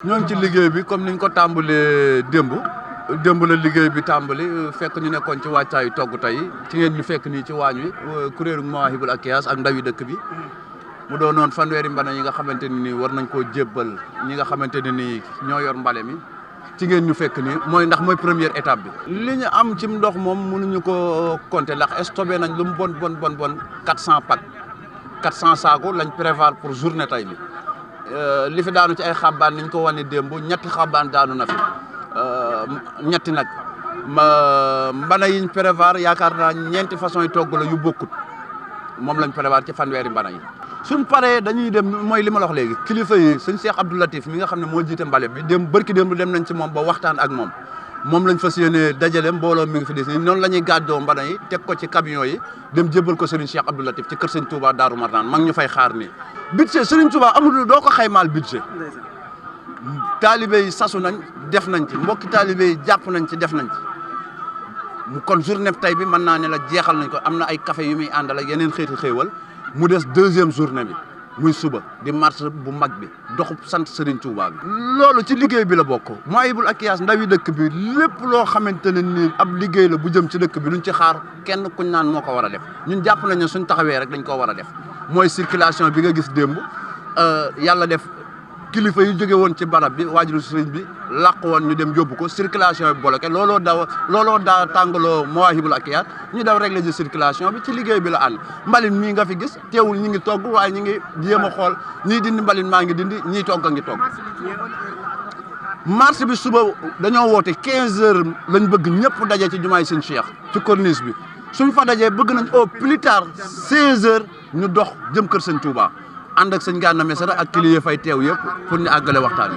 ñoo ngi ci liggéey bi comme niñ ko tàmbalee démb la liggéey bi tàmbali fekk ñu nekkoon ci wàccaayu togg tey ci ngeen ñu fekk nii ci waañ wi kuréelu Mawahibou Akyas ak ndawi dëkk bi mu doonoon fanweeri mbana yi nga xamante ne nii war nañ koo jébbal ñi nga xamante ne nii ñoo yor mbale mi ci ngeen ñu fekk nii mooy première étape bi. li ñu am ci ndox moom mënuñu ko compter ndax stocké nañ lu mu bon 400 pack 400 saako lañ prévoir pour journée tey bi. li fi daanu ci ay xabaan niñ ko wane démb ñetti xabaan daanu na fi ñetti nag mbana yiñ prévoir yaakaar naa ñeenti façon yi togg la yu bokkut moom lañ prévoir ci fanweeri mbana yi. suñ paree dañuy dem mooy li ma la wax léegi kilifa yi sëñ Cheikh Abdou Latif mi nga xam ne moo jiite mbale bi bërki démb dem nañ ci moom ba waxtaan ak moom lañ fas yéene dajale mbooloo mi ngi fi des nii noonu la ñuy gàddoo mbana yi teg ko ci camion yi dem jébbal ko Serigne Cheikh Abdou Latif ci kër Sëñ Touba Daaru Marnaan mag ñu fay xaar nii. budget Serigne Touba amul doo ko xaymaal budget taalibe yi sasu nañ def nañ ci mbokki taalibe yi jàpp nañ ci def nañ ci mu kon journée tey bi mën naa ne la jeexal nañ ko am na ay café yu muy àndal ak yeneen xeeti xéewal mu des deuxième journée bi muy suba di marche bu mag bi doxub sant Serigne Touba bi. loolu ci liggéey bi la bokk Mawahibou Akyas ndawi dëkk bi lépp loo xamante ne nii ab liggéey la bu jëm ci dëkk bi luñ ci xaar kenn kuñ naan moo ko war a def ñun jàpp nañ ne suñ taxawee rek dañ koo war a def. mooy circulation bi nga gis démb yàlla def kilifa yu jóge woon ci barab bi waajuru sëriñ bi làq woon ñu dem yóbbu ko circulation bi bloqué looloo daa tàngaloo Mawahibou Akyas ñu daw régler ji circulation bi ci liggéey bi la ànd mbalin mii nga fi gis teewul ñi ngi togg waaye ñi ngi jéem a xool ñii dindi mbalin maa ngi dindi ñii togg a ngi togg. marche bi suba dañoo woote 15 heures lañ bëgg ñëpp daje ci jumaay sëñ Cheikh ci corniche bi suñ fa dajee bëgg nañ au plus tard 16 heures ñu dox jëm kër sëñ Touba ànd ak sëñ Gana Messere ak kiliya fay teew yëpp pour ñu àggale waxtaan bi